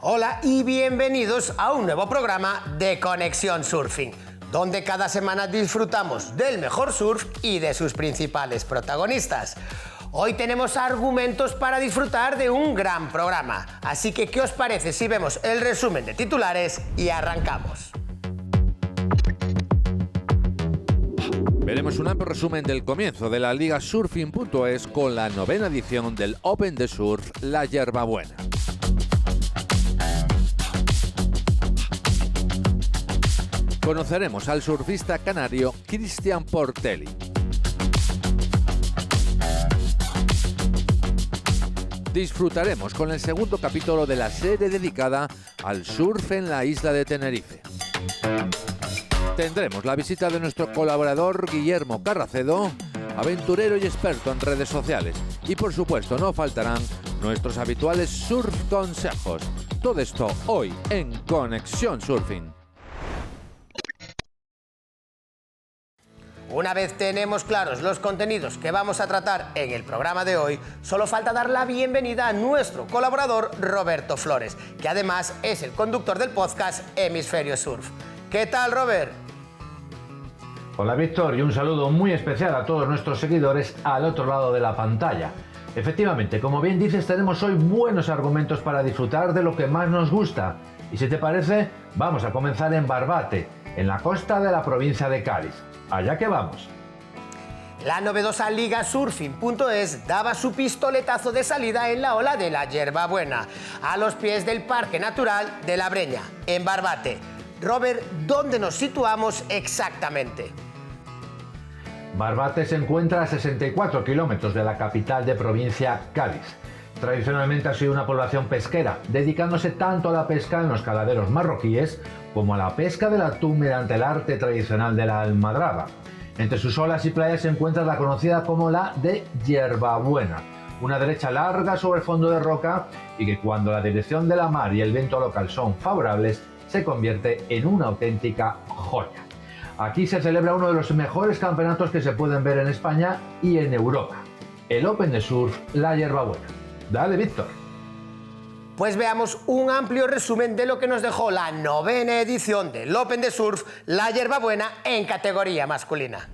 Hola y bienvenidos a un nuevo programa de Conexión Surfing, donde cada semana disfrutamos del mejor surf y de sus principales protagonistas. Hoy tenemos argumentos para disfrutar de un gran programa, así que ¿qué os parece si vemos el resumen de titulares y arrancamos? Veremos un amplio resumen del comienzo de la Liga Surfing.es con la 9ª edición del Open de Surf La Yerbabuena. Conoceremos al surfista canario Cristian Portelli. Disfrutaremos con el segundo capítulo de la serie dedicada al surf en la isla de Tenerife. Tendremos la visita de nuestro colaborador Guillermo Carracedo, aventurero y experto en redes sociales. Y por supuesto no faltarán nuestros habituales surf consejos. Todo esto hoy en Conexión Surfing. Una vez tenemos claros los contenidos que vamos a tratar en el programa de hoy, solo falta dar la bienvenida a nuestro colaborador Roberto Flores, que además es el conductor del podcast Hemisferio Surf. ¿Qué tal, Robert? Hola, Víctor, y un saludo muy especial a todos nuestros seguidores al otro lado de la pantalla. Efectivamente, como bien dices, tenemos hoy buenos argumentos para disfrutar de lo que más nos gusta. Y si te parece, vamos a comenzar en Barbate, en la costa de la provincia de Cádiz. Allá que vamos. La novedosa Liga Surfing.es daba su pistoletazo de salida en la ola de la Yerbabuena, a los pies del Parque Natural de la Breña, en Barbate. Robert, ¿dónde nos situamos exactamente? Barbate se encuentra a 64 kilómetros de la capital de provincia, Cádiz. Tradicionalmente ha sido una población pesquera, dedicándose tanto a la pesca en los caladeros marroquíes como a la pesca del atún mediante el arte tradicional de la almadraba. Entre sus olas y playas se encuentra la conocida como la de Yerbabuena, una derecha larga sobre fondo de roca y que cuando la dirección de la mar y el viento local son favorables se convierte en una auténtica joya. Aquí se celebra uno de los mejores campeonatos que se pueden ver en España y en Europa, el Open de Surf La Yerbabuena. Dale, Víctor. Pues veamos un amplio resumen de lo que nos dejó la 9ª edición del Open de Surf La Yerbabuena en categoría masculina.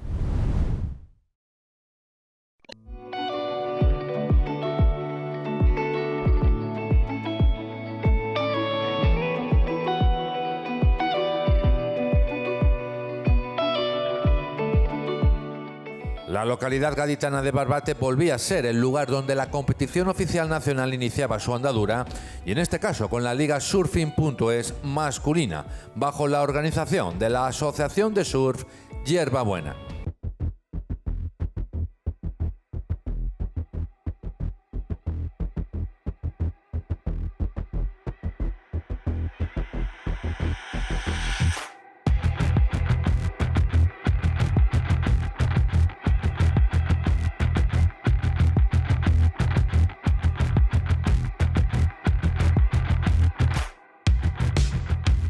La localidad gaditana de Barbate volvía a ser el lugar donde la competición oficial nacional iniciaba su andadura, y en este caso con la Liga Surfing.es masculina, bajo la organización de la Asociación de Surf Yerbabuena.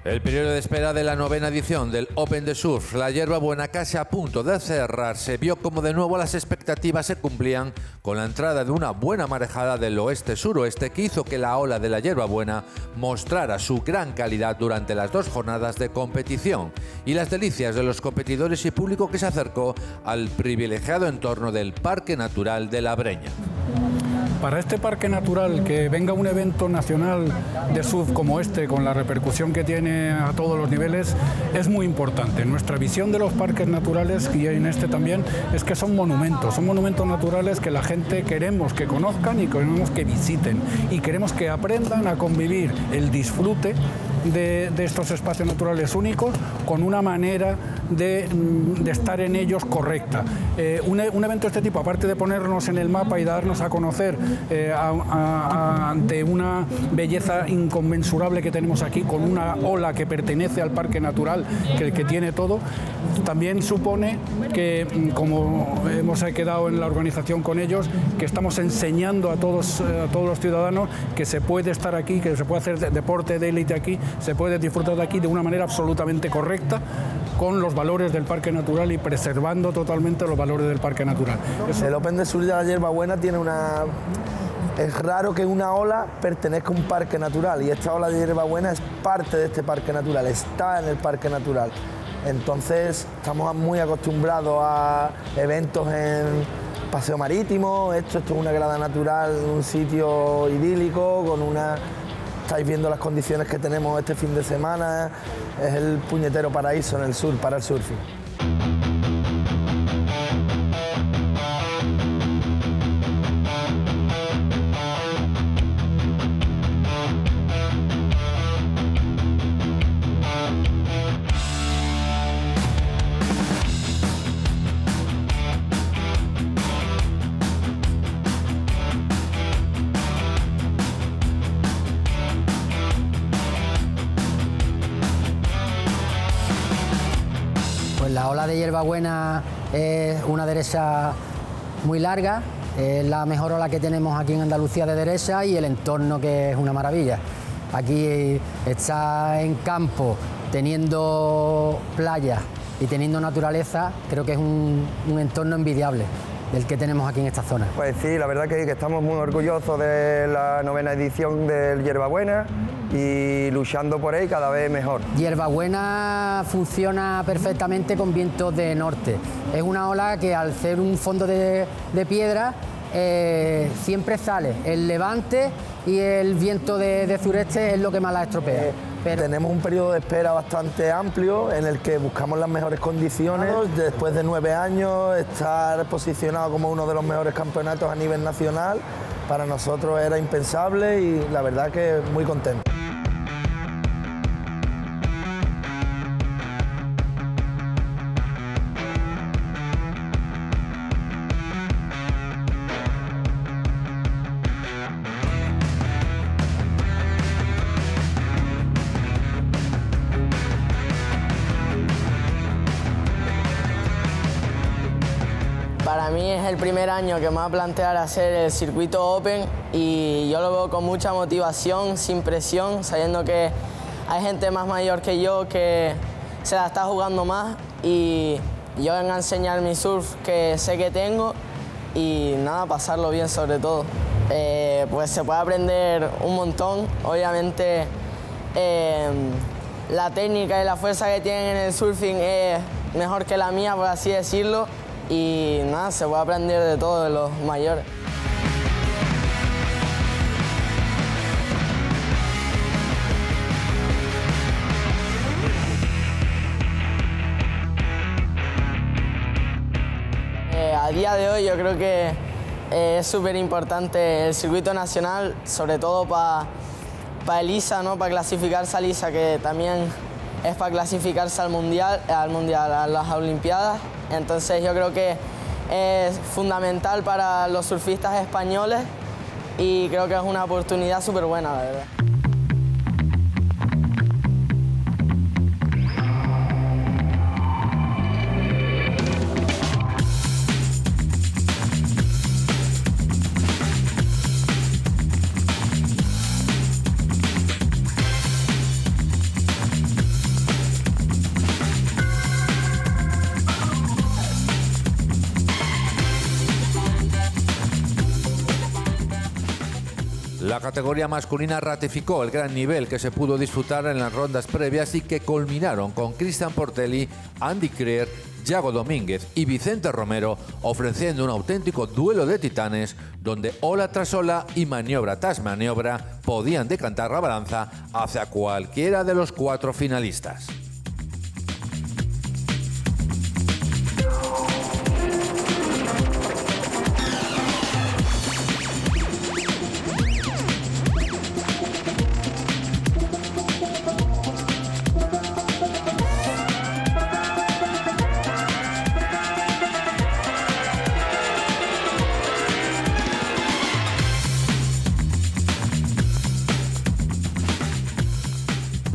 El periodo de espera de la 9ª edición del Open de Surf La Yerbabuena, casi a punto de cerrarse, vio como de nuevo las expectativas se cumplían con la entrada de una buena marejada del oeste-suroeste que hizo que la ola de la Yerbabuena mostrara su gran calidad durante las 2 jornadas de competición y las delicias de los competidores y público que se acercó al privilegiado entorno del Parque Natural de la Breña. Para este parque natural, que venga un evento nacional de surf como este, con la repercusión que tiene a todos los niveles, es muy importante. Nuestra visión de los parques naturales, y en este también, es que son monumentos naturales que la gente queremos que conozcan y queremos que visiten, y queremos que aprendan a convivir el disfrute de estos espacios naturales únicos, con una manera de estar en ellos correcta. Un evento de este tipo, aparte de ponernos en el mapa y darnos a conocer ante una belleza inconmensurable que tenemos aquí, con una ola que pertenece al parque natural, que tiene todo, también supone que, como hemos quedado en la organización con ellos, que estamos enseñando a todos los ciudadanos que se puede estar aquí, que se puede hacer deporte de élite aquí, se puede disfrutar de aquí de una manera absolutamente correcta, con los valores del parque natural y preservando totalmente los valores del parque natural. El Open de Surf de la Hierbabuena tiene es raro que una ola pertenezca a un parque natural, y esta ola de Hierbabuena es parte de este parque natural, está en el parque natural. Entonces estamos muy acostumbrados a eventos en paseo marítimo. Esto es una grada natural, un sitio idílico, estáis viendo las condiciones que tenemos este fin de semana, es el puñetero paraíso en el sur para el surfing. La ola de Hierbabuena es una derecha muy larga, es la mejor ola que tenemos aquí en Andalucía de derecha, y el entorno, que es una maravilla. Aquí está en campo, teniendo playa y teniendo naturaleza, creo que es un entorno envidiable del que tenemos aquí en esta zona. Pues sí, la verdad que estamos muy orgullosos de la 9ª edición del Hierbabuena y luchando por ahí cada vez mejor. Hierbabuena funciona perfectamente con vientos de norte. Es una ola que, al ser un fondo de piedra, siempre sale el levante, y el viento de sureste es lo que más la estropea. Tenemos un periodo de espera bastante amplio en el que buscamos las mejores condiciones. Después de 9 años, estar posicionado como uno de los mejores campeonatos a nivel nacional, para nosotros era impensable, y la verdad que muy contento. Para mí es el primer año que me va a plantear hacer el circuito Open, y yo lo veo con mucha motivación, sin presión, sabiendo que hay gente más mayor que yo que se la está jugando más, y yo vengo a enseñar mi surf que sé que tengo, y nada, pasarlo bien sobre todo. Pues se puede aprender un montón, obviamente la técnica y la fuerza que tienen en el surfing es mejor que la mía, por así decirlo. Y nada, se puede aprender de todo, de los mayores. A día de hoy yo creo que es súper importante el circuito nacional, sobre todo para Elisa, ¿no? Para clasificarse a Elisa, que también es para clasificarse al mundial, a las Olimpiadas. Entonces yo creo que es fundamental para los surfistas españoles, y creo que es una oportunidad súper buena, la verdad. La categoría masculina ratificó el gran nivel que se pudo disfrutar en las rondas previas y que culminaron con Cristian Portelli, Andy Creer, Yago Domínguez y Vicente Romero ofreciendo un auténtico duelo de titanes donde ola tras ola y maniobra tras maniobra podían decantar la balanza hacia cualquiera de los 4 finalistas.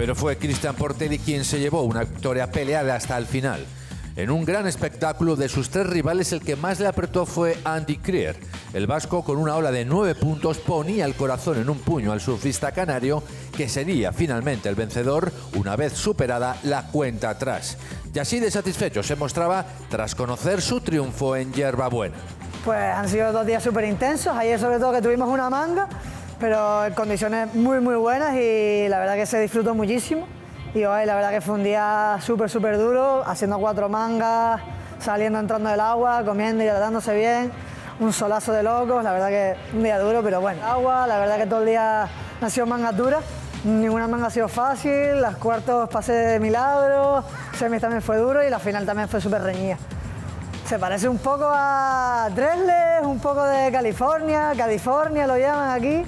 Pero fue Cristian Portelli quien se llevó una victoria peleada hasta el final. En un gran espectáculo, de sus 3 rivales, el que más le apretó fue Andy Krier. El vasco, con una ola de 9 puntos, ponía el corazón en un puño al surfista canario, que sería finalmente el vencedor una vez superada la cuenta atrás. Y así de satisfecho se mostraba tras conocer su triunfo en Yerbabuena. Pues han sido 2 días súper intensos. Ayer sobre todo que tuvimos una manga, pero en condiciones muy buenas y la verdad que se disfrutó muchísimo. Y hoy la verdad que fue un día súper duro, haciendo 4 mangas, saliendo, entrando del agua, comiendo y hidratándose bien. Un solazo de locos, la verdad que un día duro, pero bueno. Agua, la verdad que todo el día han sido mangas duras, ninguna manga ha sido fácil, las cuartos pasé de milagro, semis también fue duro y la final también fue súper reñida. Se parece un poco a Dresles, un poco de California lo llaman aquí.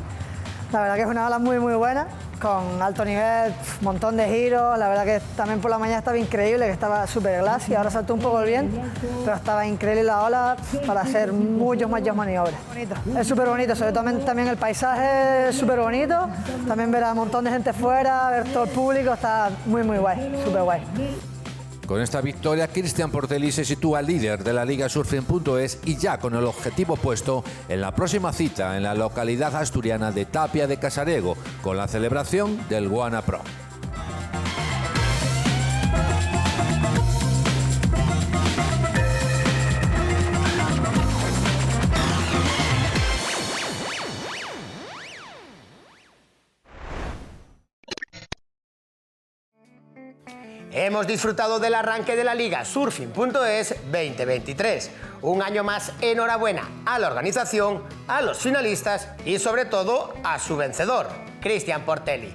La verdad que es una ola muy buena, con alto nivel, un montón de giros. La verdad que también por la mañana estaba increíble, que estaba súper glassy. Ahora saltó un poco el viento, pero estaba increíble la ola para hacer muchas maniobras. Bonito. Es súper bonito, sobre todo también el paisaje es súper bonito. También ver a un montón de gente fuera, ver todo el público, está muy guay, súper guay. Con esta victoria, Cristian Portelli se sitúa líder de la Liga Surfing.es y ya con el objetivo puesto en la próxima cita en la localidad asturiana de Tapia de Casarego, con la celebración del Guana Pro. Hemos disfrutado del arranque de la Liga Surfing.es 2023. Un año más, enhorabuena a la organización, a los finalistas y sobre todo a su vencedor, Cristian Portelli.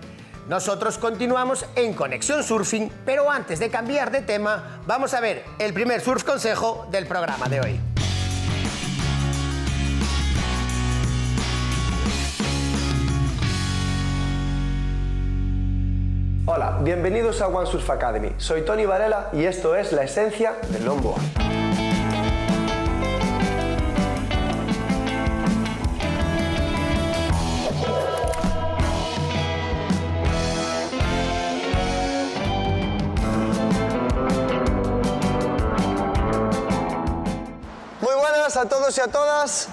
Nosotros continuamos en Conexión Surfing, pero antes de cambiar de tema, vamos a ver el primer surf consejo del programa de hoy. Hola, bienvenidos a One Surf Academy. Soy Tony Varela y esto es la esencia del longboard. Muy buenas a todos y a todas.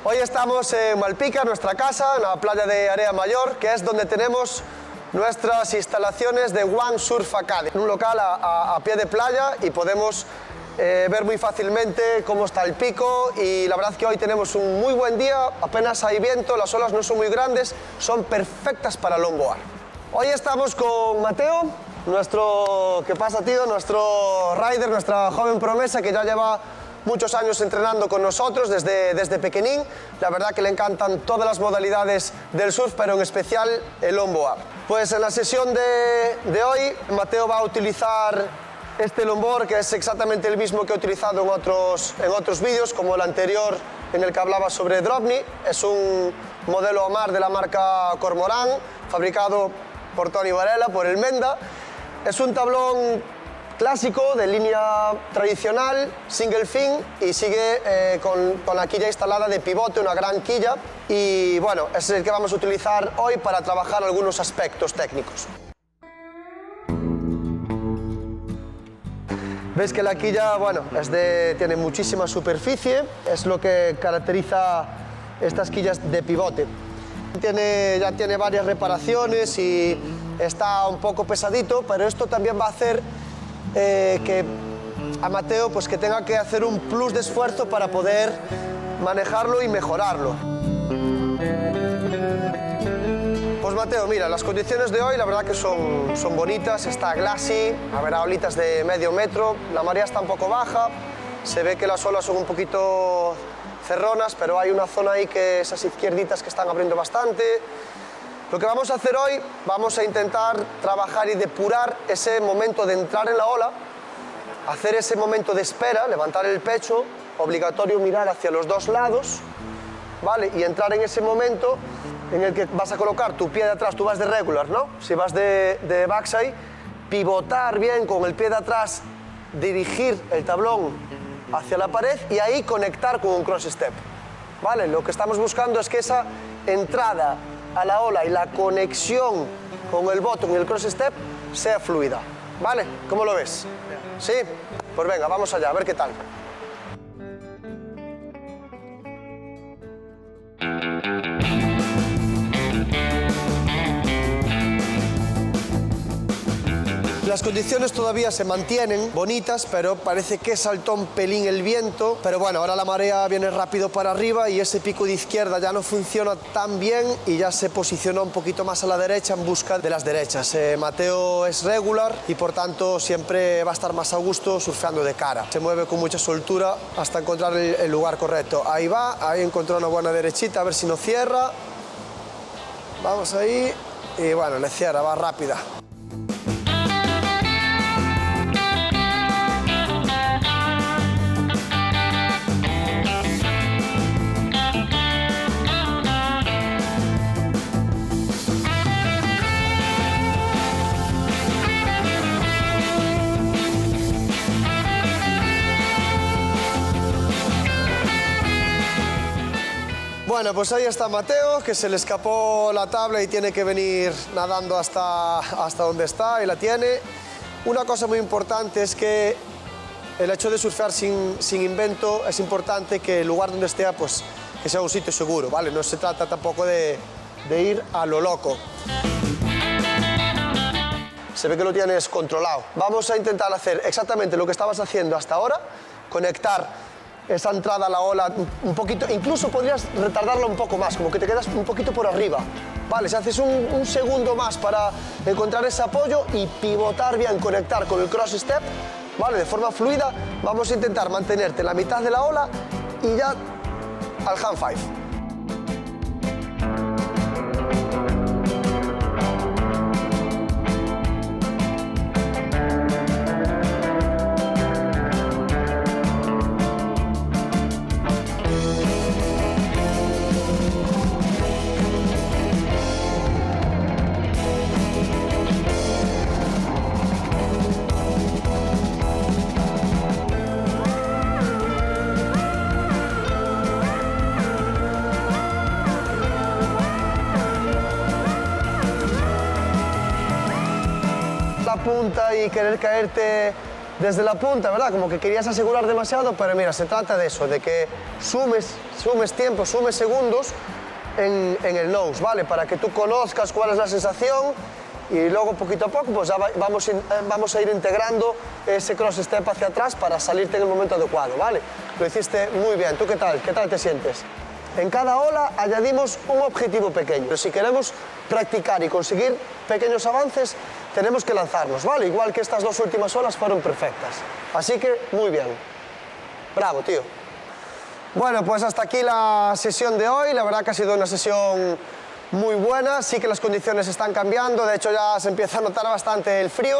Hoy estamos en Malpica, nuestra casa, en la playa de Area Mayor, que es donde tenemos nuestras instalaciones de One Surf Academy, un local a pie de playa y podemos ver muy fácilmente cómo está el pico y la verdad que hoy tenemos un muy buen día, apenas hay viento, las olas no son muy grandes, son perfectas para longboard. Hoy estamos con Mateo, nuestro rider, nuestra joven promesa que ya lleva muchos años entrenando con nosotros desde pequeñín. La verdad que le encantan todas las modalidades del surf, pero en especial el longboard. Pues en la sesión de hoy, Mateo va a utilizar este longboard, que es exactamente el mismo que he utilizado en otros vídeos, como el anterior en el que hablaba sobre Dropney. Es un modelo Omar de la marca Cormorán, fabricado por Tony Varela, por el Menda. Es un tablón clásico de línea tradicional, single fin, y sigue con la quilla instalada de pivote, una gran quilla, y bueno, es el que vamos a utilizar hoy para trabajar algunos aspectos técnicos. Veis que la quilla, bueno, tiene muchísima superficie, es lo que caracteriza estas quillas de pivote. Ya tiene varias reparaciones y está un poco pesadito, pero esto también va a hacer que a Mateo pues que tenga que hacer un plus de esfuerzo para poder manejarlo y mejorarlo. Pues Mateo, mira, las condiciones de hoy la verdad que son bonitas, está glassy, habrá olitas de medio metro, la marea está un poco baja, se ve que las olas son un poquito cerronas, pero hay una zona ahí que esas izquierditas que están abriendo bastante. Lo que vamos a hacer hoy, vamos a intentar trabajar y depurar ese momento de entrar en la ola, hacer ese momento de espera, levantar el pecho, obligatorio mirar hacia los dos lados, ¿vale? Y entrar en ese momento en el que vas a colocar tu pie de atrás, tú vas de regular, ¿no? Si vas de backside, pivotar bien con el pie de atrás, dirigir el tablón hacia la pared y ahí conectar con un cross step, ¿vale? Lo que estamos buscando es que esa entrada a la ola y la conexión con el bottom y el cross step sea fluida. ¿Vale? ¿Cómo lo ves? ¿Sí? Pues venga, vamos allá, a ver qué tal. Las condiciones todavía se mantienen bonitas, pero parece que saltó un pelín el viento. Pero bueno, ahora la marea viene rápido para arriba y ese pico de izquierda ya no funciona tan bien y ya se posicionó un poquito más a la derecha en busca de las derechas. Mateo es regular y por tanto siempre va a estar más a gusto surfeando de cara. Se mueve con mucha soltura hasta encontrar el lugar correcto. Ahí va, ahí encontró una buena derechita, a ver si no cierra. Vamos ahí y bueno, le cierra, va rápida. Bueno, pues ahí está Mateo, que se le escapó la tabla y tiene que venir nadando hasta donde está y la tiene. Una cosa muy importante es que el hecho de surfear sin invento es importante que el lugar donde esté, pues, que sea un sitio seguro, ¿vale? No se trata tampoco de ir a lo loco. Se ve que lo tienes controlado. Vamos a intentar hacer exactamente lo que estabas haciendo hasta ahora, conectar esa entrada a la ola un poquito, incluso podrías retardarla un poco más, como que te quedas un poquito por arriba. Vale, si haces un segundo más para encontrar ese apoyo y pivotar bien, conectar con el cross step, vale, de forma fluida, vamos a intentar mantenerte en la mitad de la ola y ya al hand five. Punta y querer caerte desde la punta, ¿verdad? Como que querías asegurar demasiado, pero mira, se trata de eso, de que sumes tiempo, sumes segundos en el nose, ¿vale? Para que tú conozcas cuál es la sensación y luego poquito a poco pues ya vamos a ir integrando ese cross step hacia atrás para salirte en el momento adecuado, ¿vale? Lo hiciste muy bien. ¿Tú qué tal? ¿Qué tal te sientes? En cada ola añadimos un objetivo pequeño, pero si queremos practicar y conseguir pequeños avances, tenemos que lanzarnos, ¿vale? Igual que estas dos últimas olas fueron perfectas. Así que, muy bien. Bravo, tío. Bueno, pues hasta aquí la sesión de hoy. La verdad que ha sido una sesión muy buena. Sí que las condiciones están cambiando. De hecho, ya se empieza a notar bastante el frío.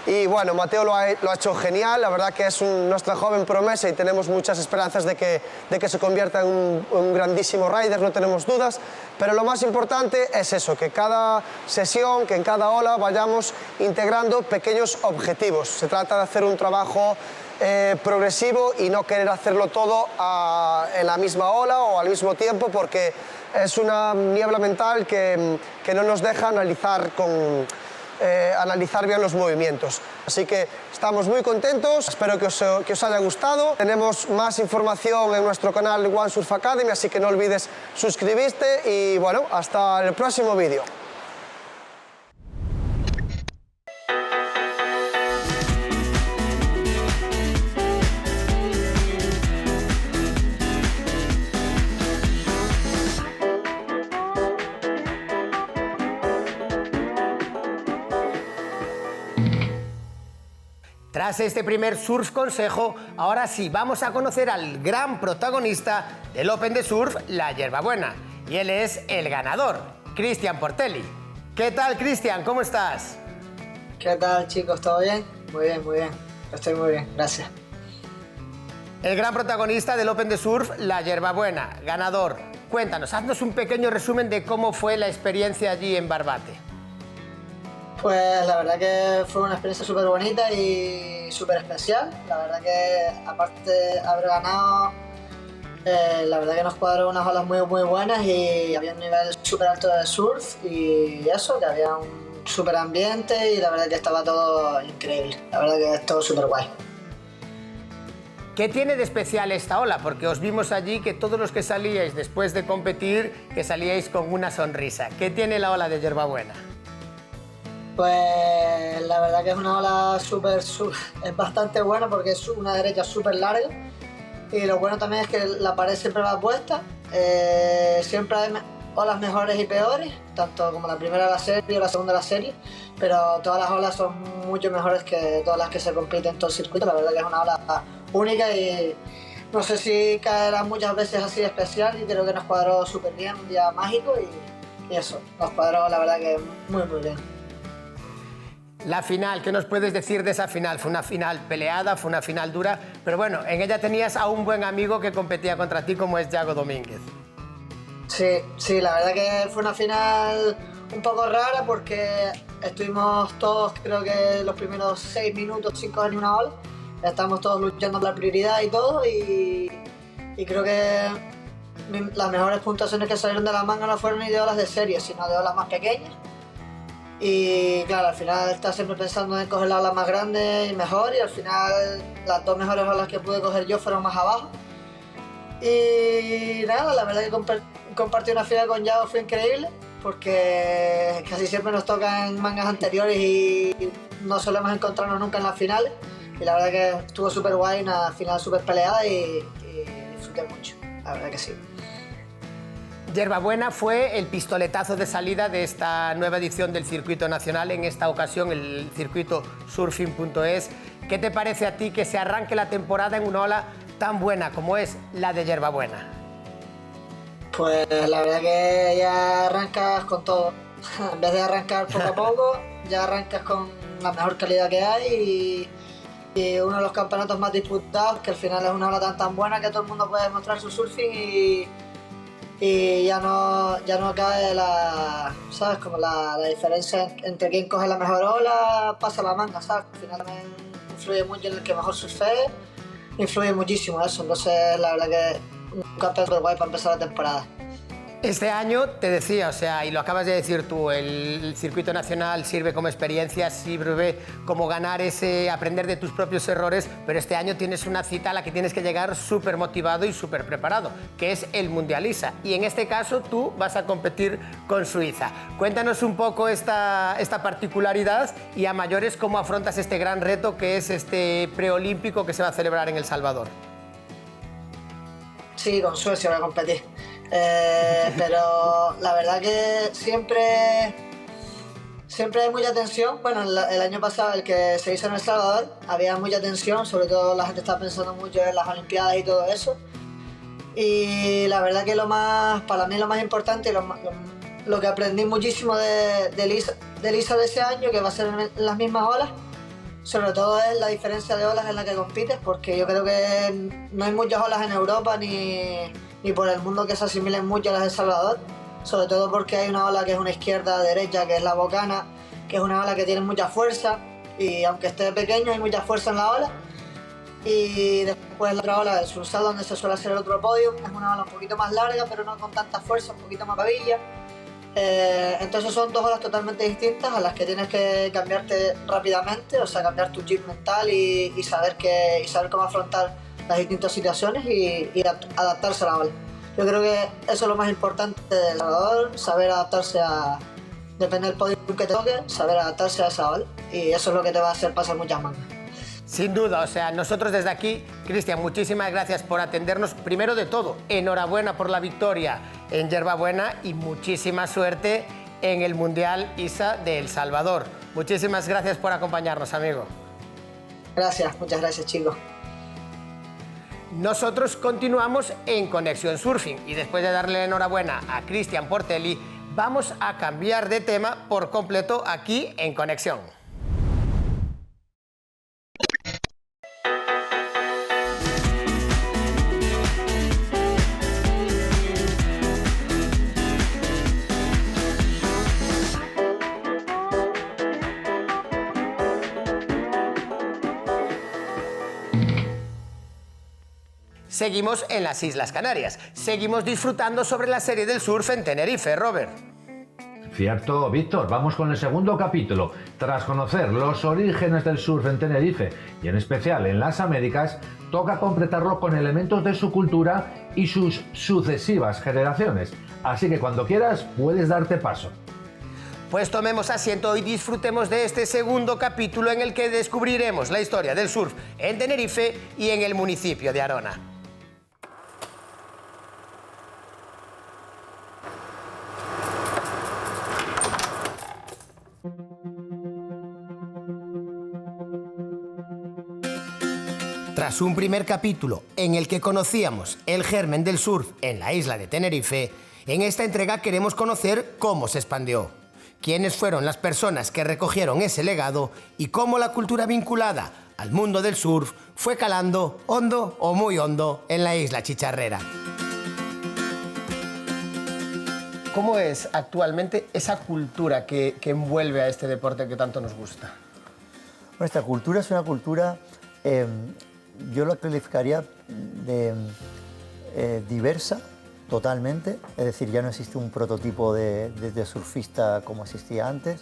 Y bueno, Mateo lo ha hecho genial. La verdad que es nuestra joven promesa y tenemos muchas esperanzas de que se convierta en un grandísimo rider, no tenemos dudas. Pero lo más importante es eso, que cada sesión, que en cada ola vayamos integrando pequeños objetivos. Se trata de hacer un trabajo progresivo y no querer hacerlo todo en la misma ola o al mismo tiempo, porque es una niebla mental que no nos deja analizar bien los movimientos. Así que estamos muy contentos, espero que os haya gustado. Tenemos más información en nuestro canal One Surf Academy, así que no olvides suscribirte y bueno, hasta el próximo vídeo. Tras este primer surf consejo, ahora sí vamos a conocer al gran protagonista del Open de Surf, la Hierbabuena. Y él es el ganador, Cristian Portelli. ¿Qué tal, Cristian? ¿Cómo estás? ¿Qué tal, chicos? ¿Todo bien? Muy bien, muy bien. Estoy muy bien, gracias. El gran protagonista del Open de Surf, la Hierbabuena, ganador. Cuéntanos, haznos un pequeño resumen de cómo fue la experiencia allí en Barbate. Pues la verdad que fue una experiencia súper bonita y súper especial. La verdad que aparte de haber ganado, la verdad que nos cuadró unas olas muy, muy buenas y había un nivel súper alto de surf y eso, que había súper ambiente y la verdad que estaba todo increíble. La verdad que es todo súper guay. ¿Qué tiene de especial esta ola? Porque os vimos allí que todos los que salíais después de competir, que salíais con una sonrisa. ¿Qué tiene la ola de Yerbabuena? Pues la verdad que es una ola es bastante buena porque es una derecha súper larga y lo bueno también es que la pared siempre va puesta, siempre hay olas mejores y peores, tanto como la primera de la serie o la segunda de la serie, pero todas las olas son mucho mejores que todas las que se compiten en todo el circuito. La verdad que es una ola única y no sé si caerá muchas veces así de especial y creo que nos cuadró súper bien, un día mágico y eso, nos cuadró la verdad que muy bien. La final, ¿qué nos puedes decir de esa final? Fue una final peleada, fue una final dura, pero bueno, en ella tenías a un buen amigo que competía contra ti como es Yago Domínguez. Sí, la verdad que fue una final un poco rara porque estuvimos todos, creo que los primeros 6 minutos, 5 en una ola, estábamos todos luchando por la prioridad y todo y creo que las mejores puntuaciones que salieron de la manga no fueron ni de olas de serie, sino de olas más pequeñas. Y claro, al final estás siempre pensando en coger la ola más grande y mejor y al final las 2 mejores olas que pude coger yo fueron más abajo. Y nada, la verdad que compartir una final con Yago fue increíble porque casi siempre nos toca en mangas anteriores y no solemos encontrarnos nunca en las finales y la verdad que estuvo súper guay, una final súper peleada y disfruté mucho, la verdad que sí. Yerbabuena fue el pistoletazo de salida de esta nueva edición del circuito nacional, en esta ocasión el circuito surfing.es. ¿Qué te parece a ti que se arranque la temporada en una ola tan buena como es la de Yerbabuena? Pues la verdad que ya arrancas con todo. En vez de arrancar poco a poco, ya arrancas con la mejor calidad que hay y uno de los campeonatos más disputados, que al final es una ola tan buena que todo el mundo puede mostrar su surfing y ya no cae ¿sabes? Como la diferencia entre quién coge la mejor ola, pasa la manga, ¿sabes? Al final también influye mucho en el que mejor surfee, influye muchísimo eso, entonces la verdad que un campeonato súper guay para empezar la temporada. Este año, te decía, o sea, y lo acabas de decir tú, el circuito nacional sirve como experiencia, sirve como ganar aprender de tus propios errores, pero este año tienes una cita a la que tienes que llegar súper motivado y súper preparado, que es el Mundial ISA. Y en este caso tú vas a competir con Suiza. Cuéntanos un poco esta particularidad y a mayores cómo afrontas este gran reto que es este preolímpico que se va a celebrar en El Salvador. Sí, con Suecia voy a competir. Pero la verdad que siempre hay mucha tensión. Bueno, el año pasado, el que se hizo en El Salvador, había mucha tensión, sobre todo la gente estaba pensando mucho en las Olimpiadas y todo eso. Y la verdad que para mí lo más importante, lo que aprendí muchísimo del ISA de ese año, que va a ser en las mismas olas, sobre todo es la diferencia de olas en la que compites, porque yo creo que no hay muchas olas en Europa ni por el mundo que se asimilen mucho a las de El Salvador, sobre todo porque hay una ola que es una izquierda-derecha, que es la bocana, que es una ola que tiene mucha fuerza y aunque esté pequeño hay mucha fuerza en la ola. Y después la otra ola del Sursal, donde se suele hacer el otro podio, es una ola un poquito más larga pero no con tanta fuerza, un poquito más pavilla. Entonces son 2 olas totalmente distintas a las que tienes que cambiarte rápidamente, o sea, cambiar tu chip mental y saber cómo afrontar las distintas situaciones y adaptarse a la ola. Yo creo que eso es lo más importante del nadador, saber adaptarse depende del podio que te toque, saber adaptarse a esa ola y eso es lo que te va a hacer pasar muchas mangas. Sin duda, o sea, nosotros desde aquí, Cristian, muchísimas gracias por atendernos. Primero de todo, enhorabuena por la victoria en Yerbabuena y muchísima suerte en el Mundial ISA de El Salvador. Muchísimas gracias por acompañarnos, amigo. Gracias, muchas gracias, chicos. Nosotros continuamos en Conexión Surfing y después de darle la enhorabuena a Cristian Portelli, vamos a cambiar de tema por completo aquí en Conexión. Seguimos en las Islas Canarias. Seguimos disfrutando sobre la serie del surf en Tenerife, Robert. Cierto, Víctor, vamos con el segundo capítulo. Tras conocer los orígenes del surf en Tenerife y en especial en las Américas, toca completarlo con elementos de su cultura y sus sucesivas generaciones. Así que cuando quieras puedes darte paso. Pues tomemos asiento y disfrutemos de este segundo capítulo en el que descubriremos la historia del surf en Tenerife y en el municipio de Arona. Tras un primer capítulo en el que conocíamos el germen del surf en la isla de Tenerife, en esta entrega queremos conocer cómo se expandió, quiénes fueron las personas que recogieron ese legado y cómo la cultura vinculada al mundo del surf fue calando hondo o muy hondo en la isla chicharrera. ¿Cómo es actualmente esa cultura que envuelve a este deporte que tanto nos gusta? Nuestra cultura es una cultura, yo la calificaría de diversa totalmente, es decir, ya no existe un prototipo de surfista como existía antes,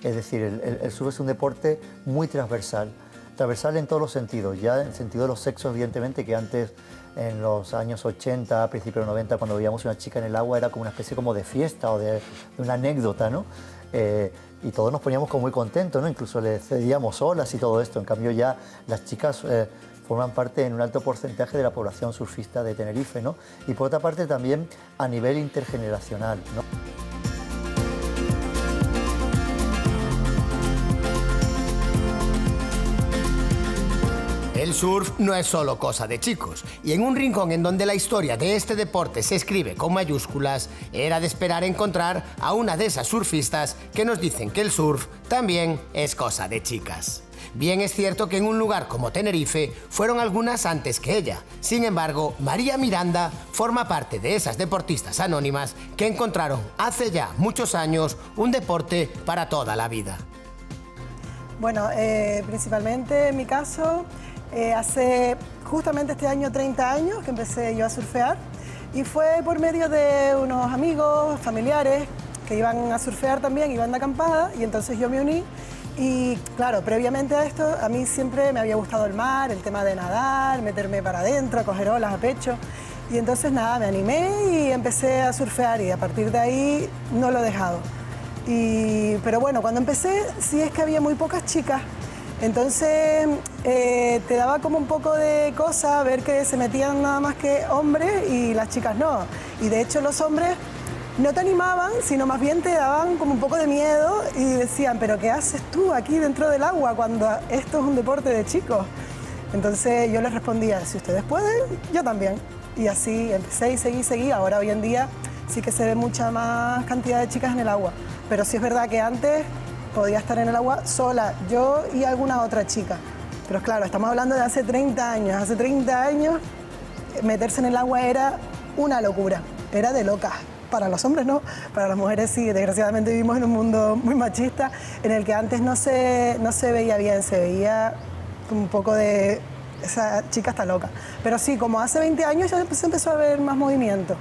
es decir, el surf es un deporte muy transversal en todos los sentidos, ya en el sentido de los sexos, evidentemente, que antes, en los años 80, principios de los 90, cuando veíamos una chica en el agua era como una especie como de fiesta o de una anécdota, ¿no? Y todos nos poníamos como muy contentos, ¿no? Incluso le cedíamos olas y todo esto. En cambio ya las chicas forman parte en un alto porcentaje de la población surfista de Tenerife, ¿no? Y por otra parte también a nivel intergeneracional, ¿no? El surf no es solo cosa de chicos, y en un rincón en donde la historia de este deporte se escribe con mayúsculas, era de esperar encontrar a una de esas surfistas que nos dicen que el surf también es cosa de chicas. Bien es cierto que en un lugar como Tenerife fueron algunas antes que ella. Sin embargo, María Miranda forma parte de esas deportistas anónimas que encontraron hace ya muchos años un deporte para toda la vida. Bueno, principalmente en mi caso, hace justamente este año 30 años que empecé yo a surfear y fue por medio de unos amigos, familiares que iban a surfear también, iban de acampada y entonces yo me uní. Y claro, previamente a esto, a mí siempre me había gustado el mar, el tema de nadar, meterme para adentro, coger olas a pecho. Y entonces nada, me animé y empecé a surfear y a partir de ahí no lo he dejado. Pero bueno, cuando empecé sí es que había muy pocas chicas. Entonces te daba como un poco de cosa ver que se metían nada más que hombres y las chicas no. Y de hecho los hombres no te animaban, sino más bien te daban como un poco de miedo y decían, pero ¿qué haces tú aquí dentro del agua cuando esto es un deporte de chicos? Entonces yo les respondía, si ustedes pueden, yo también. Y así empecé y seguí. Ahora hoy en día sí que se ve mucha más cantidad de chicas en el agua. Pero sí es verdad que antes podía estar en el agua sola, yo y alguna otra chica. Pero claro, estamos hablando de hace 30 años. Hace 30 años meterse en el agua era una locura, era de locas. Para los hombres no, para las mujeres sí. Desgraciadamente vivimos en un mundo muy machista en el que antes no se veía bien, se veía como un poco de esa chica está loca. Pero sí, como hace 20 años ya se empezó a ver más movimiento.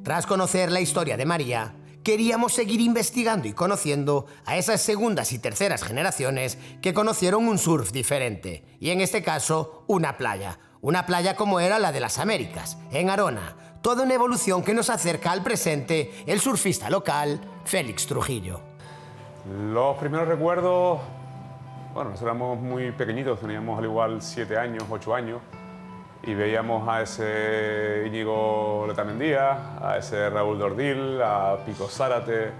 Tras conocer la historia de María, queríamos seguir investigando y conociendo a esas segundas y terceras generaciones que conocieron un surf diferente, y en este caso, una playa como era la de las Américas, en Arona, toda una evolución que nos acerca al presente el surfista local, Félix Trujillo. Los primeros recuerdos, bueno, nosotros éramos muy pequeñitos, teníamos al igual 7 años, 8 años, y veíamos a ese Íñigo Letamendia, a ese Raúl Dordil, a Pico Zárate,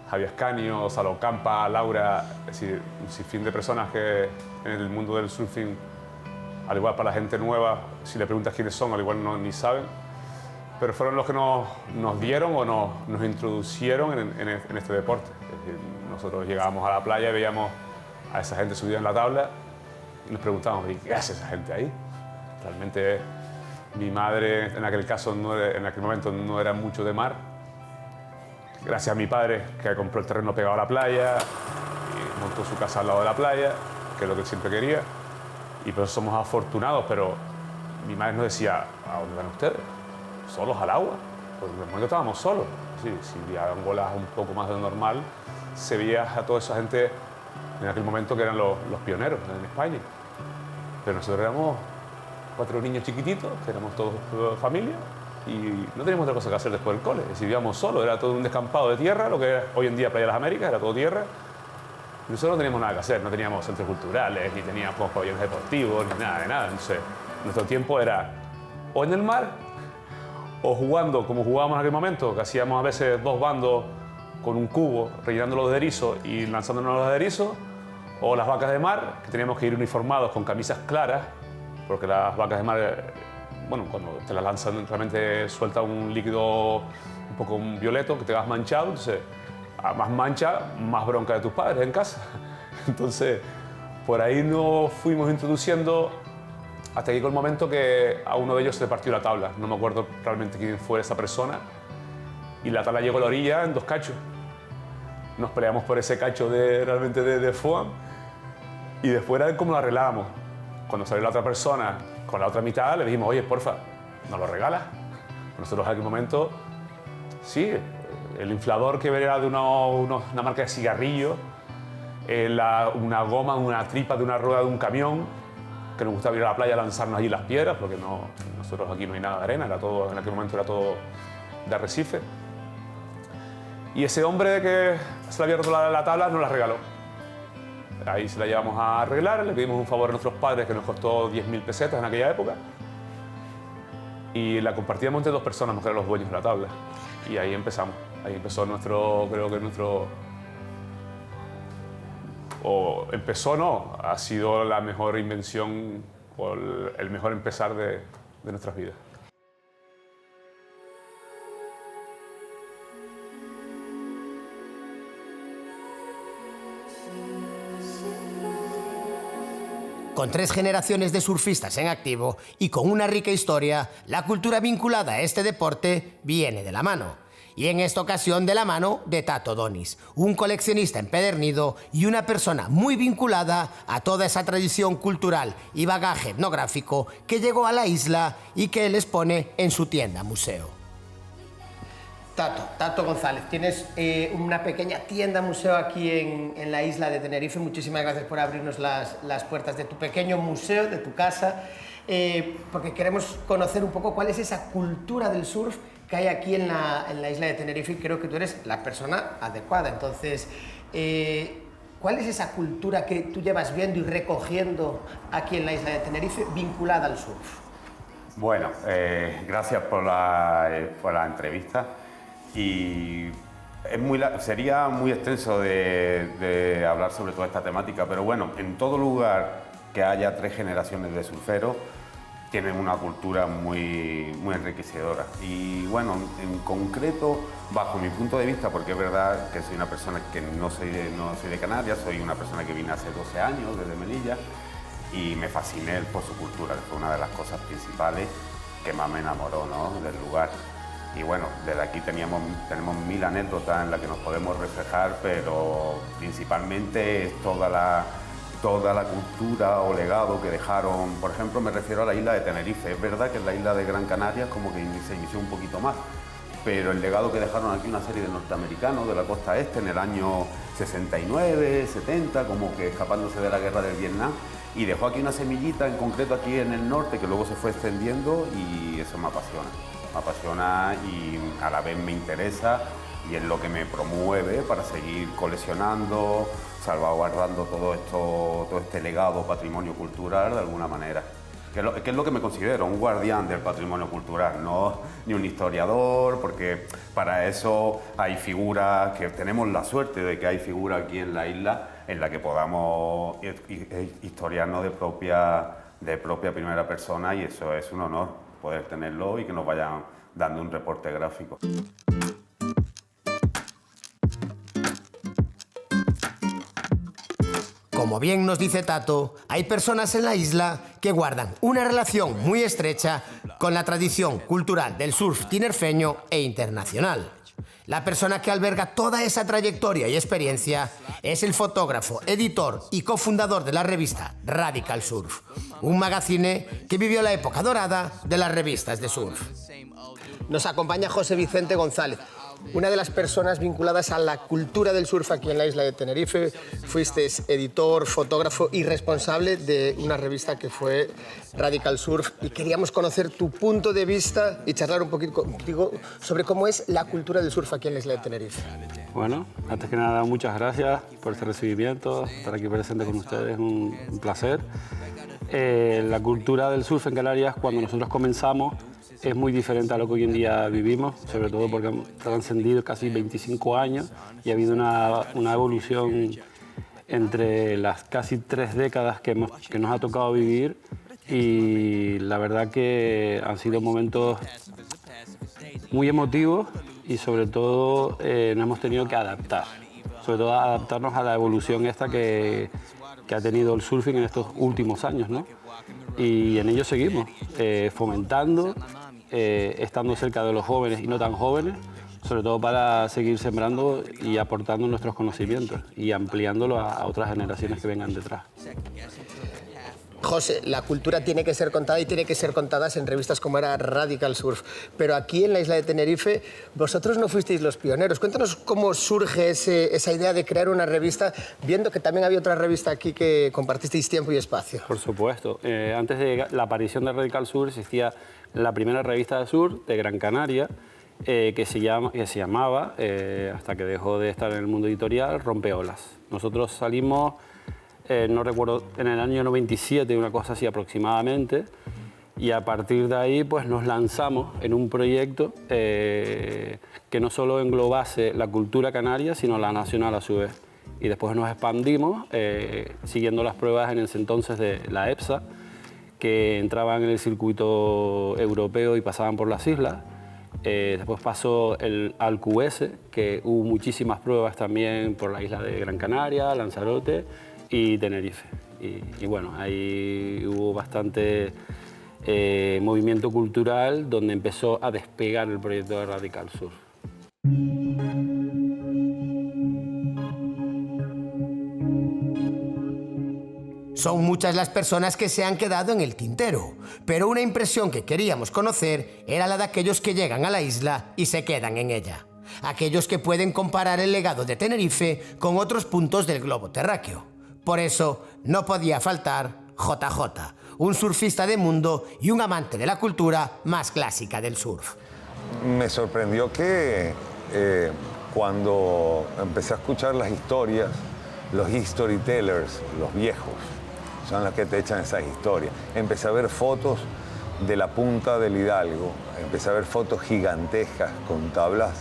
Javier Ascanio, Salo Campa, Laura, es decir, un sinfín de personas que en el mundo del surfing, al igual para la gente nueva, si le preguntas quiénes son, al igual no, ni saben, pero fueron los que nos dieron o nos introducieron en este deporte. Es decir, nosotros llegábamos a la playa y veíamos a esa gente subida en la tabla y nos preguntábamos, ¿qué hace esa gente ahí? Realmente mi madre en aquel caso, en aquel momento no era mucho de mar. Gracias a mi padre que compró el terreno pegado a la playa y montó su casa al lado de la playa. que es lo que siempre quería, y por eso somos afortunados, pero mi madre nos decía, ¿a dónde van ustedes? ¿Solos al agua? Pues en el momento estábamos solos. Sí, si había olas un poco más de lo normal, se veía a toda esa gente en aquel momento que eran los pioneros en España. Pero nosotros éramos 4 niños chiquititos, que éramos todos familia, y no teníamos otra cosa que hacer después del cole. Si vivíamos solos, era todo un descampado de tierra, lo que era hoy en día Playa de las Américas, era todo tierra. Y nosotros no teníamos nada que hacer, no teníamos centros culturales, ni teníamos pabellones deportivos, ni nada de nada. Entonces, nuestro tiempo era o en el mar, o jugando, como jugábamos en aquel momento, que hacíamos a veces 2 bandos con un cubo, rellenándolo de erizo y lanzándonos los erizos, o las vacas de mar, que teníamos que ir uniformados con camisas claras, porque las vacas de mar, bueno, cuando te las lanzan realmente suelta un líquido un poco violeto que te vas manchado, entonces a más mancha, más bronca de tus padres en casa. Entonces, por ahí nos fuimos introduciendo hasta que llegó el momento que a uno de ellos se le partió la tabla. No me acuerdo realmente quién fue esa persona. Y la tabla llegó a la orilla en 2 cachos. Nos peleamos por ese cacho realmente de foam. Y después era cómo lo arreglábamos. Cuando salió la otra persona con la otra mitad, le dijimos, oye, porfa, ¿nos lo regalas? Nosotros en aquel momento, sí, el inflador que era de una marca de cigarrillos, una goma, una tripa de una rueda de un camión, que nos gustaba ir a la playa a lanzarnos allí las piedras, porque nosotros aquí no hay nada de arena, en aquel momento era todo de arrecife. Y ese hombre que se le había roto la tabla nos la regaló. Ahí se la llevamos a arreglar, le pedimos un favor a nuestros padres que nos costó 10.000 pesetas en aquella época. Y la compartíamos entre 2 personas, que eran los dueños de la tabla. Y ahí empezamos. Ahí empezó ha sido la mejor invención o el mejor empezar de nuestras vidas. Con 3 generaciones de surfistas en activo y con una rica historia, la cultura vinculada a este deporte viene de la mano. Y en esta ocasión de la mano de Tato Donis, un coleccionista empedernido y una persona muy vinculada a toda esa tradición cultural y bagaje etnográfico que llegó a la isla y que él expone en su tienda museo. Tato González, tienes una pequeña tienda museo aquí en la isla de Tenerife. Muchísimas gracias por abrirnos las puertas de tu pequeño museo, de tu casa, porque queremos conocer un poco cuál es esa cultura del surf que hay aquí en la isla de Tenerife, y creo que tú eres la persona adecuada. Entonces, ¿cuál es esa cultura que tú llevas viendo y recogiendo aquí en la isla de Tenerife vinculada al surf? Bueno, gracias por la entrevista. Y sería muy extenso de hablar sobre toda esta temática, pero bueno, en todo lugar que haya 3 generaciones de surferos, tienen una cultura muy enriquecedora. Y bueno, en concreto, bajo mi punto de vista, porque es verdad que soy una persona que no soy de Canarias, soy una persona que vine hace 12 años desde Melilla y me fasciné por su cultura, que fue una de las cosas principales que más me enamoró, ¿no?, del lugar. Y bueno, desde aquí tenemos 1000 anécdotas en las que nos podemos reflejar, pero principalmente es toda la cultura o legado que dejaron. Por ejemplo, me refiero a la isla de Tenerife. Es verdad que en la isla de Gran Canaria como que se inició un poquito más, pero el legado que dejaron aquí una serie de norteamericanos de la costa este en el año 69, 70, como que escapándose de la guerra del Vietnam, y dejó aquí una semillita, en concreto aquí en el norte, que luego se fue extendiendo, y eso me apasiona y a la vez me interesa, y es lo que me promueve para seguir coleccionando, salvaguardando todo este legado, patrimonio cultural de alguna manera. Que es lo que me considero, un guardián del patrimonio cultural, no ni un historiador, porque para eso hay figuras, que tenemos la suerte de que hay figuras aquí en la isla en la que podamos historiarnos de propia primera persona, y eso es un honor poder tenerlo y que nos vayan dando un reporte gráfico. Como bien nos dice Tato, hay personas en la isla que guardan una relación muy estrecha con la tradición cultural del surf tinerfeño e internacional. La persona que alberga toda esa trayectoria y experiencia es el fotógrafo, editor y cofundador de la revista Radical Surf, un magazine que vivió la época dorada de las revistas de surf. Nos acompaña José Vicente González, una de las personas vinculadas a la cultura del surf aquí en la isla de Tenerife. Fuiste editor, fotógrafo y responsable de una revista que fue Radical Surf, y queríamos conocer tu punto de vista y charlar un poquito contigo sobre cómo es la cultura del surf aquí en la isla de Tenerife. Bueno, antes que nada, muchas gracias por este recibimiento, estar aquí presente con ustedes, un placer. La cultura del surf en Canarias, cuando nosotros comenzamos, es muy diferente a lo que hoy en día vivimos, sobre todo porque han trascendido casi 25 años y ha habido una evolución entre las casi 3 décadas que nos ha tocado vivir, y la verdad que han sido momentos muy emotivos y sobre todo nos hemos tenido que adaptar, sobre todo adaptarnos a la evolución esta que ha tenido el surfing en estos últimos años, ¿no? Y en ello seguimos, fomentando, estando cerca de los jóvenes y no tan jóvenes, sobre todo para seguir sembrando y aportando nuestros conocimientos y ampliándolo a otras generaciones que vengan detrás. José, la cultura tiene que ser contada y tiene que ser contada en revistas como era Radical Surf, pero aquí en la isla de Tenerife vosotros no fuisteis los pioneros. Cuéntanos cómo surge esa idea de crear una revista, viendo que también había otra revista aquí que compartisteis tiempo y espacio. Por supuesto. Antes de la aparición de Radical Surf existía la primera revista de surf de Gran Canaria, que se llamaba, hasta que dejó de estar en el mundo editorial, Rompeolas. Nosotros salimos, no recuerdo, en el año 97, una cosa así aproximadamente, y a partir de ahí pues nos lanzamos en un proyecto que no solo englobase la cultura canaria, sino la nacional a su vez. Y después nos expandimos, siguiendo las pruebas en ese entonces de la EPSA, que entraban en el circuito europeo y pasaban por las islas. Después pasó al QS, que hubo muchísimas pruebas también por la isla de Gran Canaria, Lanzarote y Tenerife. Y bueno, ahí hubo bastante movimiento cultural donde empezó a despegar el proyecto de Radical Surf. Son muchas las personas que se han quedado en el tintero, pero una impresión que queríamos conocer era la de aquellos que llegan a la isla y se quedan en ella. Aquellos que pueden comparar el legado de Tenerife con otros puntos del globo terráqueo. Por eso no podía faltar JJ, un surfista de mundo y un amante de la cultura más clásica del surf. Me sorprendió que cuando empecé a escuchar las historias, los storytellers, los viejos, son los que te echan esas historias. Empecé a ver fotos de la punta del Hidalgo, empecé a ver fotos gigantescas con tablas,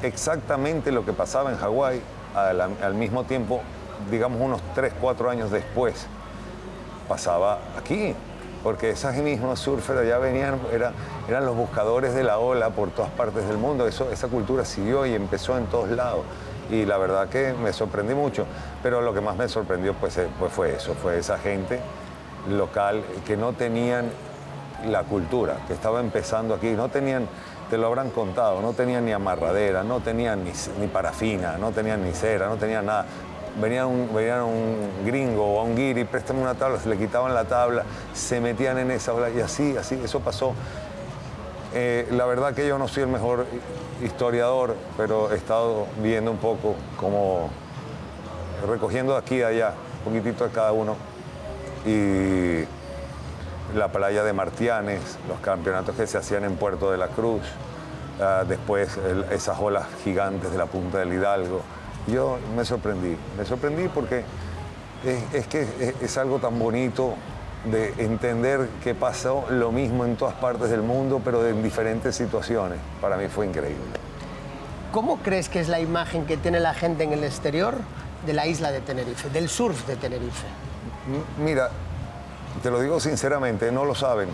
exactamente lo que pasaba en Hawái, al mismo tiempo, digamos unos 3, 4 años después, pasaba aquí, porque esos mismos surfers allá venían, eran los buscadores de la ola por todas partes del mundo. Esa cultura siguió y empezó en todos lados. Y la verdad que me sorprendí mucho, pero lo que más me sorprendió pues fue eso, fue esa gente local que no tenían la cultura, que estaba empezando aquí, no tenían, te lo habrán contado, no tenían ni amarradera, no tenían ni parafina, no tenían ni cera, no tenían nada. Venían un gringo o a un guiri, préstame una tabla, se le quitaban la tabla, se metían en esa ola y así, eso pasó. La verdad que yo no soy el mejor historiador, pero he estado viendo un poco como recogiendo de aquí y de allá, un poquitito de cada uno. Y la playa de Martianes, los campeonatos que se hacían en Puerto de la Cruz, después esas olas gigantes de la punta del Hidalgo. Yo me sorprendí porque es algo tan bonito de entender que pasó lo mismo en todas partes del mundo, pero en diferentes situaciones. Para mí fue increíble. ¿Cómo crees que es la imagen que tiene la gente en el exterior de la isla de Tenerife, del surf de Tenerife? Mira, te lo digo sinceramente, no lo saben,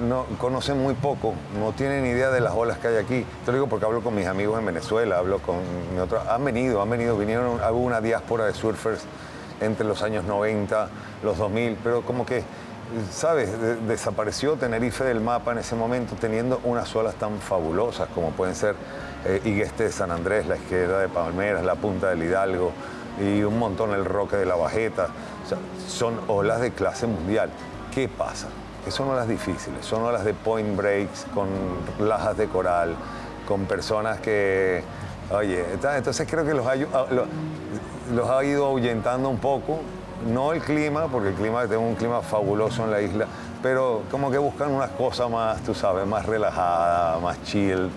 no, conocen muy poco, no tienen idea de las olas que hay aquí. Te lo digo porque hablo con mis amigos en Venezuela, hablo con mi otra... Vinieron, hubo una diáspora de surfers entre los años 90, los 2000, pero como que, ¿sabes? Desapareció Tenerife del mapa en ese momento, teniendo unas olas tan fabulosas como pueden ser Igueste de San Andrés, la Esquerda de Palmeras, la Punta del Hidalgo y un montón el Roque de la Bajeta. O sea, son olas de clase mundial. ¿Qué pasa? Que son olas difíciles, son olas de point breaks, con lajas de coral, con personas que, oye, entonces creo que los ha ido ahuyentando un poco, no el clima, porque el clima, tengo un clima fabuloso en la isla, pero como que buscan unas cosas más, tú sabes, más relajadas, más chill.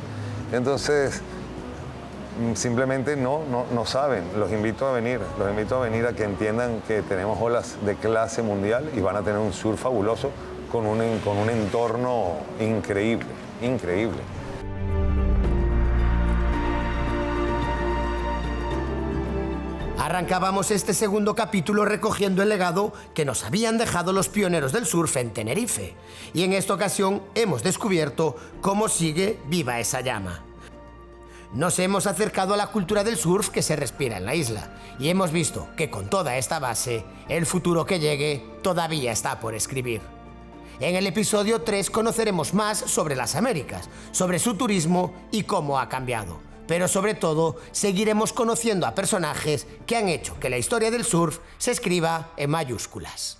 Entonces, simplemente no saben. Los invito a venir a que entiendan que tenemos olas de clase mundial y van a tener un surf fabuloso con un entorno increíble, increíble. Arrancábamos este segundo capítulo recogiendo el legado que nos habían dejado los pioneros del surf en Tenerife. Y en esta ocasión hemos descubierto cómo sigue viva esa llama. Nos hemos acercado a la cultura del surf que se respira en la isla y hemos visto que con toda esta base, el futuro que llegue todavía está por escribir. En el episodio 3 conoceremos más sobre las Américas, sobre su turismo y cómo ha cambiado. Pero sobre todo, seguiremos conociendo a personajes que han hecho que la historia del surf se escriba en mayúsculas.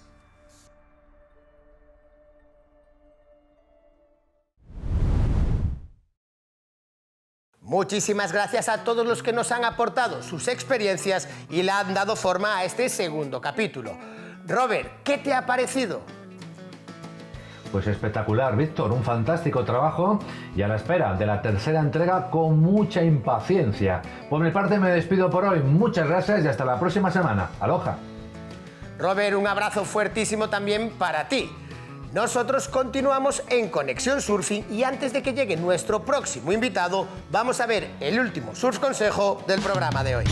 Muchísimas gracias a todos los que nos han aportado sus experiencias y le han dado forma a este segundo capítulo. Robert, ¿qué te ha parecido? Pues espectacular, Víctor, un fantástico trabajo y a la espera de la tercera entrega con mucha impaciencia. Por mi parte me despido por hoy, muchas gracias y hasta la próxima semana. Aloha. Robert, un abrazo fuertísimo también para ti. Nosotros continuamos en Conexión Surfing y antes de que llegue nuestro próximo invitado, vamos a ver el último surf consejo del programa de hoy.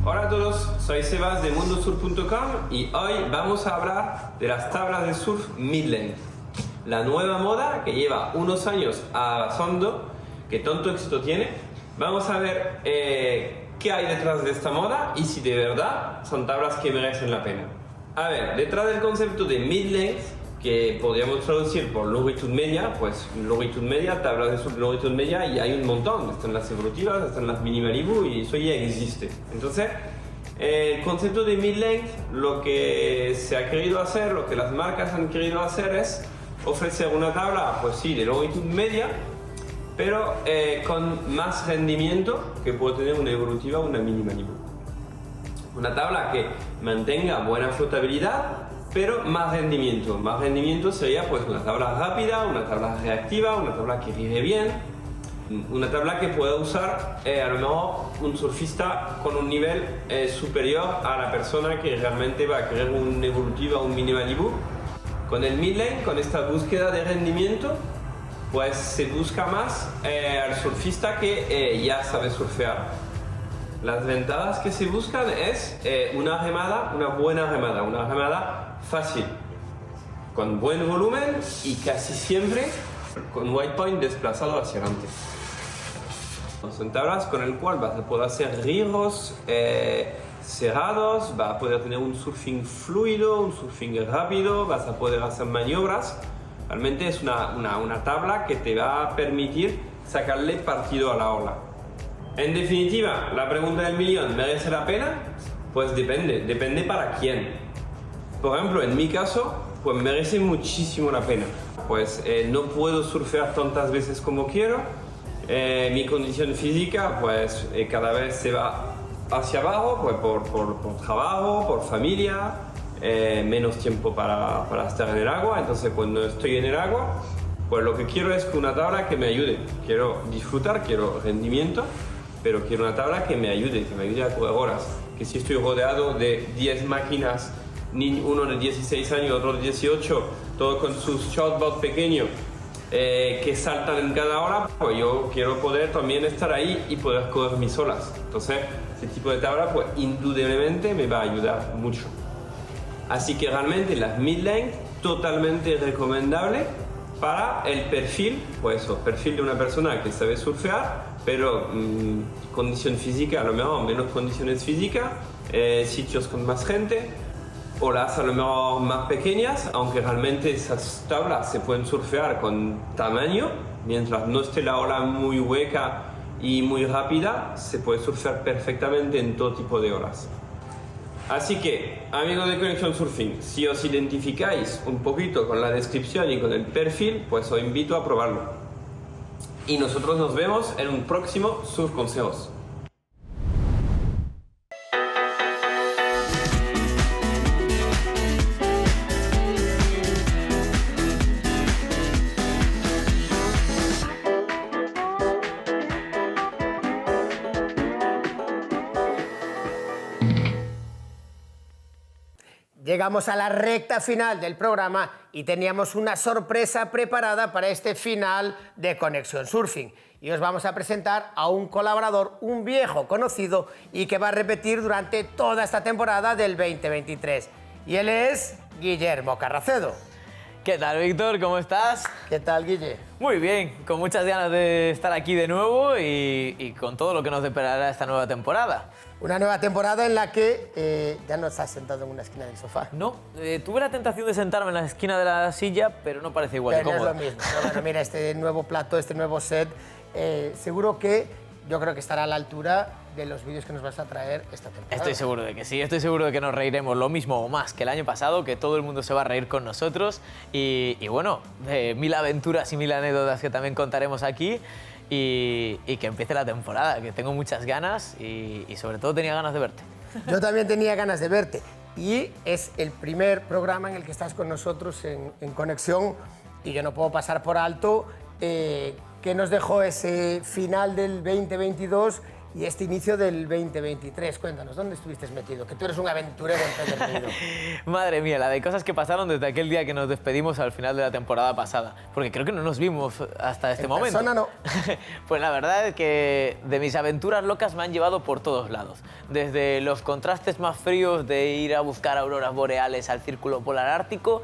Hola a todos, soy Sebas de mundosurf.com y hoy vamos a hablar de las tablas de surf mid-length, la nueva moda que lleva unos años avanzando, que tanto éxito tiene. Vamos a ver qué hay detrás de esta moda y si de verdad son tablas que merecen la pena. A ver, detrás del concepto de mid-length, que podríamos traducir por longitud media, pues longitud media, tablas de surf de longitud media, y hay un montón. Están las evolutivas, están las mini Malibu y eso ya existe. Entonces, el concepto de mid-length, lo que se ha querido hacer, lo que las marcas han querido hacer es ofrecer una tabla, pues sí, de longitud media, pero con más rendimiento que puede tener una evolutiva o una mini Malibu. Una tabla que mantenga buena flotabilidad, pero más rendimiento. Más rendimiento sería pues una tabla rápida, una tabla reactiva, una tabla que rige bien, una tabla que pueda usar a lo mejor un surfista con un nivel superior a la persona que realmente va a querer una evolutiva o un mini Malibu. Con el mid-length, con esta búsqueda de rendimiento, pues se busca más al surfista que ya sabe surfear. Las ventajas que se buscan es una remada, una buena remada, una remada fácil, con buen volumen y casi siempre con white point desplazado hacia adelante. Son tablas con el cual vas a poder hacer giros cerrados, vas a poder tener un surfing fluido, un surfing rápido, vas a poder hacer maniobras. Realmente es una tabla que te va a permitir sacarle partido a la ola. En definitiva, la pregunta del millón, ¿merece la pena? Pues depende para quién. Por ejemplo, en mi caso, pues merece muchísimo la pena. Pues no puedo surfear tantas veces como quiero. Mi condición física, pues cada vez se va hacia abajo, pues por trabajo, por familia, menos tiempo para estar en el agua. Entonces, cuando estoy en el agua, pues lo que quiero es una tabla que me ayude. Quiero disfrutar, quiero rendimiento, pero quiero una tabla que me ayude a correr horas. Que si estoy rodeado de 10 máquinas, uno de 16 años, otro de 18, todo con sus shortboard pequeños que saltan en cada hora, pues yo quiero poder también estar ahí y poder correr mis olas. Entonces, este tipo de tabla, pues indudablemente me va a ayudar mucho. Así que realmente las mid-length, totalmente recomendable para el perfil, pues eso, perfil de una persona que sabe surfear, pero condición física, a lo mejor menos condiciones físicas, sitios con más gente, olas a lo mejor más pequeñas, aunque realmente esas tablas se pueden surfear con tamaño, mientras no esté la ola muy hueca y muy rápida, se puede surfear perfectamente en todo tipo de olas. Así que, amigos de Conexión Surfing, si os identificáis un poquito con la descripción y con el perfil, pues os invito a probarlo. Y nosotros nos vemos en un próximo Surf Consejos. Llegamos a la recta final del programa y teníamos una sorpresa preparada para este final de Conexión Surfing. Y os vamos a presentar a un colaborador, un viejo conocido y que va a repetir durante toda esta temporada del 2023. Y él es Guillermo Carracedo. ¿Qué tal, Víctor? ¿Cómo estás? ¿Qué tal, Guille? Muy bien, con muchas ganas de estar aquí de nuevo y con todo lo que nos deparará esta nueva temporada. Una nueva temporada en la que ya no estás sentado en una esquina del sofá. No, tuve la tentación de sentarme en la esquina de la silla, pero no parece igual de cómodo. cómodo. No es lo mismo. No, bueno, mira, este nuevo plato, este nuevo set, seguro que yo creo que estará a la altura de los vídeos que nos vas a traer esta temporada. Estoy seguro de que sí, estoy seguro de que nos reiremos lo mismo o más que el año pasado, que todo el mundo se va a reír con nosotros y bueno, de 1000 aventuras y 1000 anécdotas que también contaremos aquí. Y que empiece la temporada, que tengo muchas ganas y sobre todo tenía ganas de verte. Yo también tenía ganas de verte y es el primer programa en el que estás con nosotros en Conexión y yo no puedo pasar por alto que nos dejó ese final del 2022 y este inicio del 2023. Cuéntanos, ¿dónde estuviste metido? Que tú eres un aventurero empedernido. Madre mía, la de cosas que pasaron desde aquel día que nos despedimos al final de la temporada pasada. Porque creo que no nos vimos hasta este momento. En persona no. Pues la verdad es que de mis aventuras locas me han llevado por todos lados. Desde los contrastes más fríos de ir a buscar auroras boreales al Círculo Polar Ártico,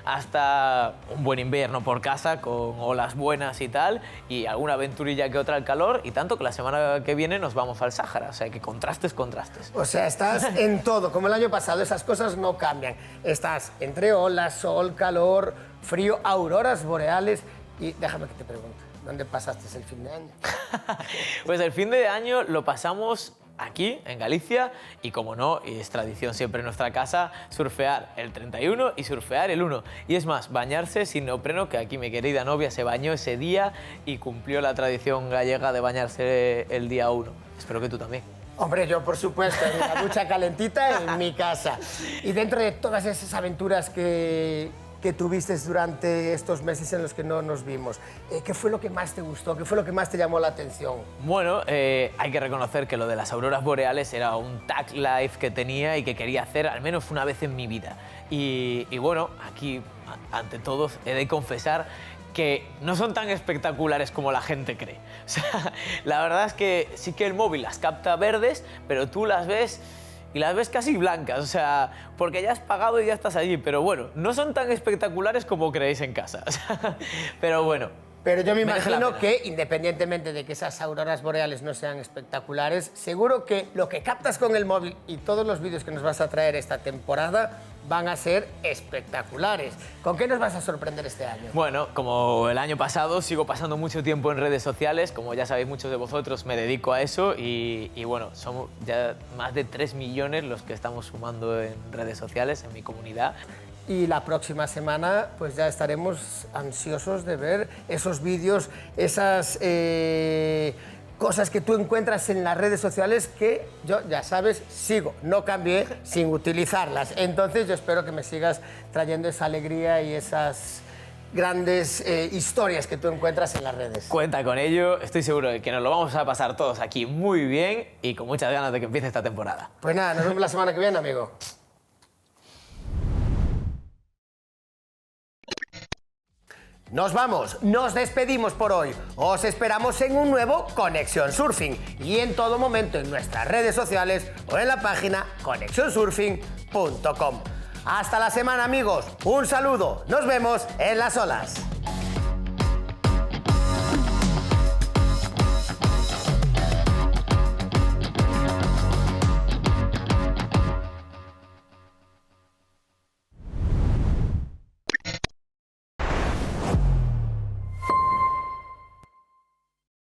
hasta un buen invierno por casa con olas buenas y tal, y alguna aventurilla que otra al calor, y tanto que la semana que viene nos vamos al Sáhara, o sea que contrastes. O sea, estás en todo, como el año pasado, esas cosas no cambian. Estás entre olas, sol, calor, frío, auroras boreales, y déjame que te pregunte, ¿dónde pasaste el fin de año? Pues el fin de año lo pasamos aquí, en Galicia, y como no, y es tradición siempre en nuestra casa, surfear el 31 y surfear el 1. Y es más, bañarse sin neopreno, que aquí mi querida novia se bañó ese día y cumplió la tradición gallega de bañarse el día 1. Espero que tú también. Hombre, yo por supuesto, en la ducha calentita en mi casa. Y dentro de todas esas aventuras que tuviste durante estos meses en los que no nos vimos, ¿qué fue lo que más te gustó? ¿Qué fue lo que más te llamó la atención? Bueno, hay que reconocer que lo de las auroras boreales era un tag life que tenía y que quería hacer al menos una vez en mi vida. Y bueno, aquí, ante todos, he de confesar que no son tan espectaculares como la gente cree. O sea, la verdad es que sí que el móvil las capta verdes, pero tú las ves y las ves casi blancas, o sea, porque ya has pagado y ya estás allí, pero bueno, no son tan espectaculares como creéis en casa, o sea, pero bueno. Pero yo me imagino que, independientemente de que esas auroras boreales no sean espectaculares, seguro que lo que captas con el móvil y todos los vídeos que nos vas a traer esta temporada van a ser espectaculares. ¿Con qué nos vas a sorprender este año? Bueno, como el año pasado, sigo pasando mucho tiempo en redes sociales. Como ya sabéis muchos de vosotros, me dedico a eso y bueno, somos ya más de 3 millones los que estamos sumando en redes sociales, en mi comunidad. Y la próxima semana pues ya estaremos ansiosos de ver esos vídeos, esas cosas que tú encuentras en las redes sociales que yo, ya sabes, sigo, no cambié sin utilizarlas. Entonces yo espero que me sigas trayendo esa alegría y esas grandes historias que tú encuentras en las redes. Cuenta con ello, estoy seguro de que nos lo vamos a pasar todos aquí muy bien y con muchas ganas de que empiece esta temporada. Pues nada, nos vemos la semana que viene, amigo. Nos vamos, nos despedimos por hoy. Os esperamos en un nuevo Conexión Surfing y en todo momento en nuestras redes sociales o en la página conexionsurfing.com. Hasta la semana, amigos. Un saludo. Nos vemos en las olas.